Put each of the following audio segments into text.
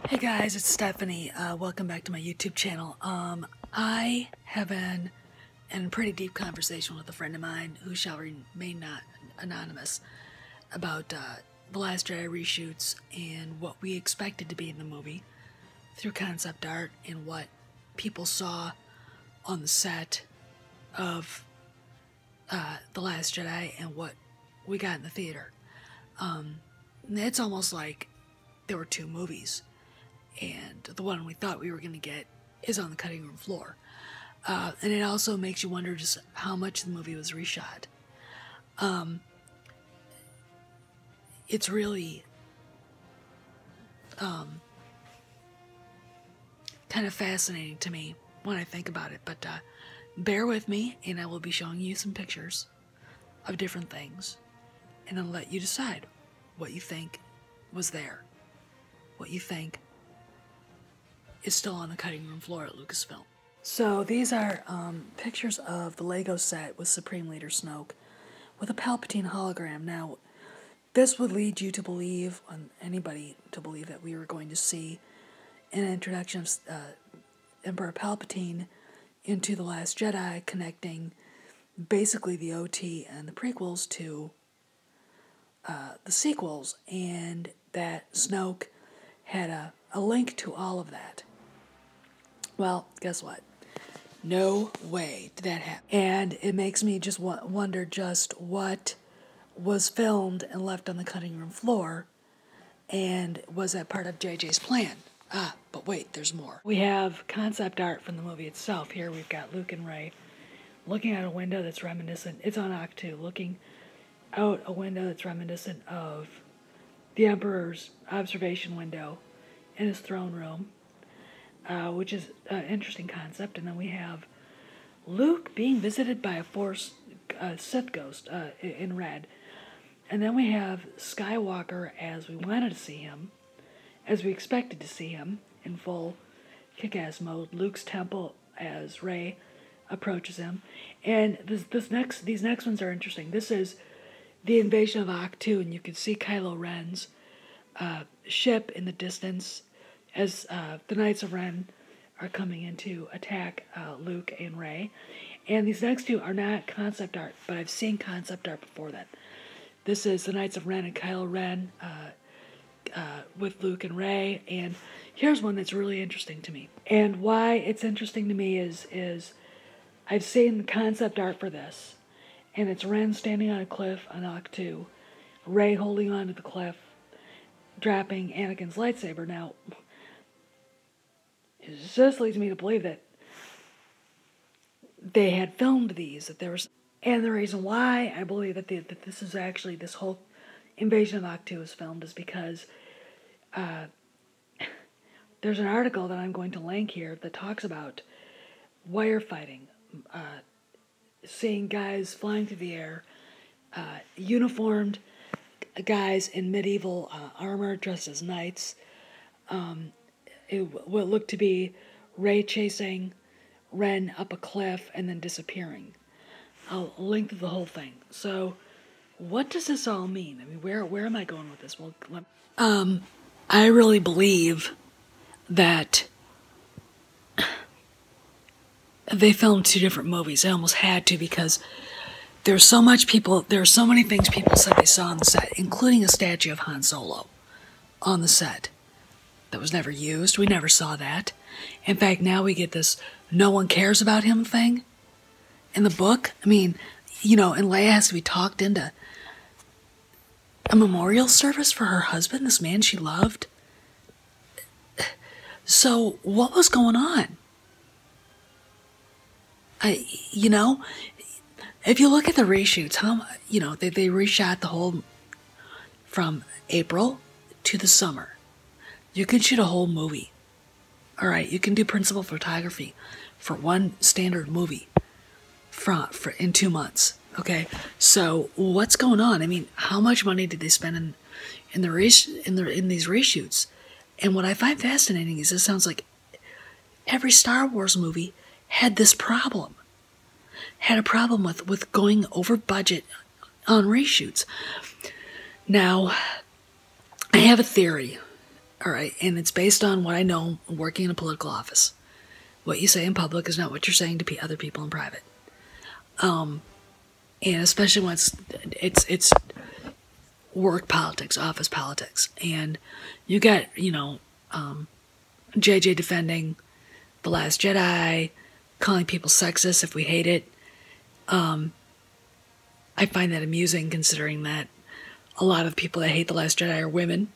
Hey guys, it's Stephanie. Welcome back to my YouTube channel. I have been in a pretty deep conversation with a friend of mine who shall remain not anonymous about The Last Jedi reshoots and what we expected to be in the movie through concept art and what people saw on the set of The Last Jedi and what we got in the theater. It's almost like there were two movies, and the one we thought we were going to get is on the cutting room floor. And it also makes you wonder just how much the movie was reshot. It's really kind of fascinating to me when I think about it, but bear with me, and I will be showing you some pictures of different things, and I'll let you decide what you think was there, what you think is still on the cutting room floor at Lucasfilm. So these are pictures of the Lego set with Supreme Leader Snoke with a Palpatine hologram. Now, this would lead you to believe, anybody to believe, that we were going to see an introduction of Emperor Palpatine into The Last Jedi, connecting basically the OT and the prequels to the sequels, and that Snoke had a link to all of that. Well, guess what? No way did that happen. And it makes me just wonder just what was filmed and left on the cutting room floor, and was that part of JJ's plan? But wait, there's more. We have concept art from the movie itself. Here we've got Luke and Rey looking out a window that's reminiscent. It's on Act 2, looking out a window that's reminiscent of the Emperor's observation window in his throne room, which is an interesting concept. And then we have Luke being visited by a Force Sith ghost in red. And then we have Skywalker as we wanted to see him, as we expected to see him, in full kick-ass mode. Luke's temple as Rey approaches him. And these next ones are interesting. This is the invasion of Act 2, and you can see Kylo Ren's ship in the distance as the Knights of Ren are coming in to attack Luke and Rey. And these next two are not concept art, but I've seen concept art before that. This is the Knights of Ren and Kylo Ren with Luke and Rey. And here's one that's really interesting to me. And why it's interesting to me is I've seen concept art for this, and it's Ren standing on a cliff on Act 2, Rey holding onto the cliff, dropping Anakin's lightsaber. Now, it just leads me to believe that they had filmed these, that there was, and the reason why I believe that this is actually, this whole invasion of Act 2 is filmed is because there's an article that I'm going to link here that talks about wire fighting, seeing guys flying through the air, uniformed guys in medieval armor dressed as knights. What looked to be Rey chasing Ren up a cliff and then disappearing. I'll link to the whole thing. So, what does this all mean? I mean, where am I going with this? Well, I really believe that they filmed two different movies. They almost had to, because there's so many things people said they saw on the set, including a statue of Han Solo on the set that was never used. We never saw that. In fact, now we get this no one cares about him thing in the book. I mean, and Leia has to be talked into a memorial service for her husband, this man she loved. So, what was going on? If you look at the reshoots, they reshot the whole from April to the summer. You can shoot a whole movie. All right, you can do principal photography for one standard movie in 2 months. Okay, so what's going on? I mean, how much money did they spend in these reshoots? And what I find fascinating is this sounds like every Star Wars movie had this problem. Had a problem with going over budget on reshoots. Now, I have a theory, All right, and it's based on what I know working in a political office. What you say in public is not what you're saying to other people in private. And especially when it's work politics, office politics, and you got JJ defending The Last Jedi, calling people sexist if we hate it. I find that amusing, considering that a lot of the people that hate The Last Jedi are women.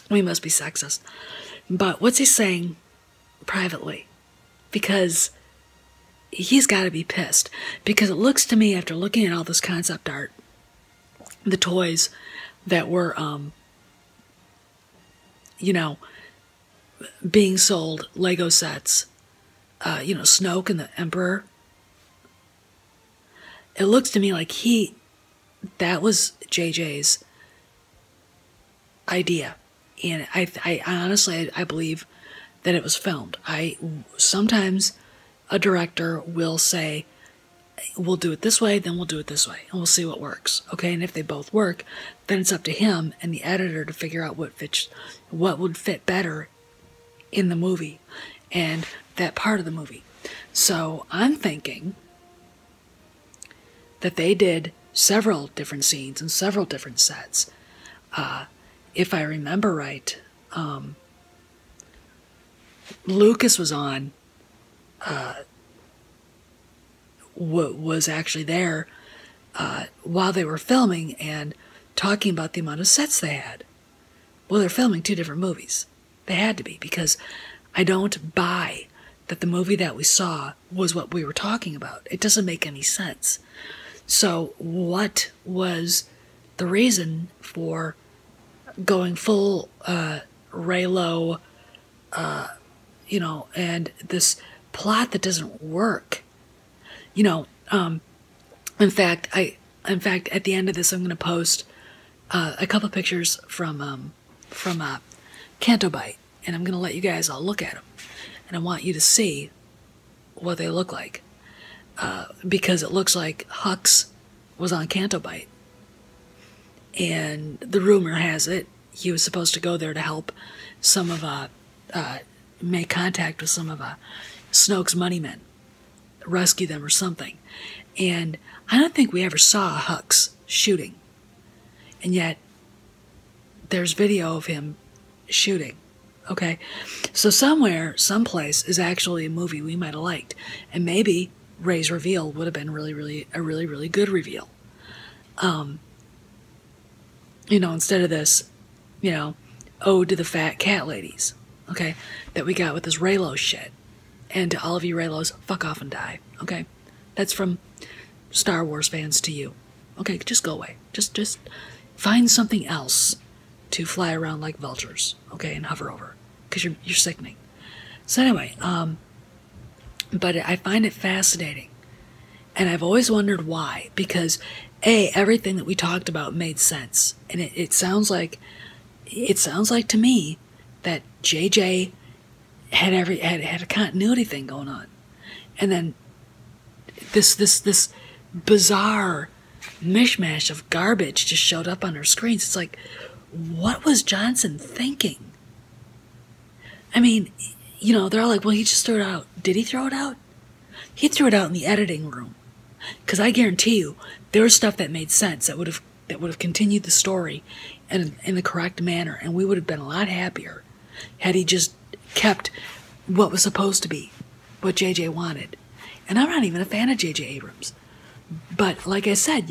We must be sexist. But what's he saying privately? Because he's got to be pissed. Because it looks to me, after looking at all this concept art, the toys that were, being sold, Lego sets, Snoke and the Emperor. It looks to me like that was JJ's idea. And I honestly, I believe that it was filmed. Sometimes a director will say, we'll do it this way, then we'll do it this way, and we'll see what works. Okay, and if they both work, then it's up to him and the editor to figure out what would fit better in the movie and that part of the movie. So I'm thinking that they did several different scenes and several different sets. If I remember right, Lucas was on, was actually there while they were filming and talking about the amount of sets they had. Well, they're filming 2 different movies. They had to be, because I don't buy that the movie that we saw was what we were talking about. It doesn't make any sense. So what was the reason for going full Reylo, and this plot that doesn't work? In fact, at the end of this, I'm going to post a couple pictures from Canto Bite, and I'm going to let you guys all look at them, and I want you to see what they look like, because it looks like Hux was on Canto Bite, and the rumor has it he was supposed to go there to help make contact with some of Snoke's money men, rescue them or something. And I don't think we ever saw Hux shooting, and yet there's video of him shooting. Okay, so somewhere, someplace is actually a movie we might have liked, and maybe Rey's reveal would have been a really good reveal. Instead of this, ode to the fat cat ladies, okay, that we got with this Reylo shit. And to all of you Reylos, fuck off and die, okay? That's from Star Wars fans to you. Okay, just go away. Just find something else to fly around like vultures, okay, and hover over, because you're sickening. So anyway, but I find it fascinating, and I've always wondered why, because everything that we talked about made sense, and it sounds like to me that JJ had a continuity thing going on, and then this bizarre mishmash of garbage just showed up on our screens. It's like, what was Johnson thinking? I mean, they're all like, well, he just threw it out. Did he throw it out? He threw it out in the editing room, because I guarantee you there was stuff that made sense that would have continued the story in the correct manner, and we would have been a lot happier had he just kept what was supposed to be, what JJ wanted. And I'm not even a fan of JJ Abrams, but like I said,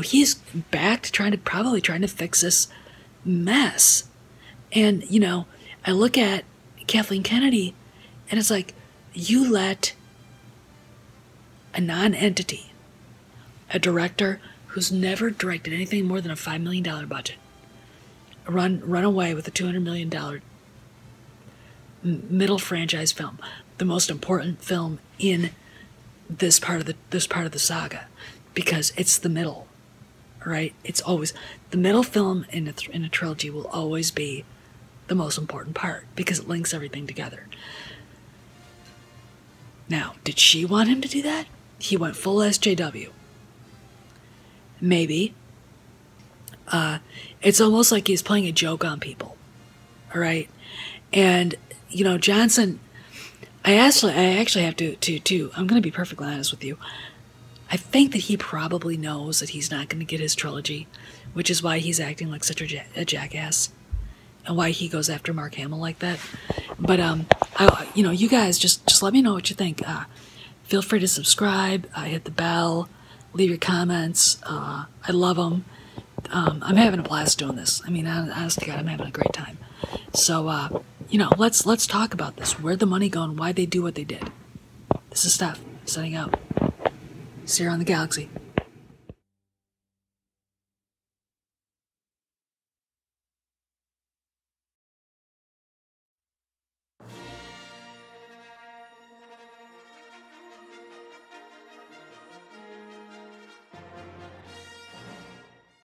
he's back to probably trying to fix this mess. And I look at Kathleen Kennedy, and it's like, you let a non-entity, a director who's never directed anything more than a $5 million budget, run away with a $200 million middle franchise film, the most important film in this part of the saga, because it's the middle, right? It's always the middle film in a trilogy will always be the most important part, because it links everything together. Now, did she want him to do that? He went full SJW. Maybe. It's almost like he's playing a joke on people. All right, and you know, Johnson. I actually have to. I'm going to be perfectly honest with you. I think that he probably knows that he's not going to get his trilogy, which is why he's acting like such a jackass, and why he goes after Mark Hamill like that. But you know, you guys just let me know what you think. Feel free to subscribe, hit the bell, leave your comments. I love them. I'm having a blast doing this. I mean, honest to God, I'm having a great time. So, you know, let's talk about this. Where'd the money go and why they do what they did? This is Steph, setting out. See you around the galaxy.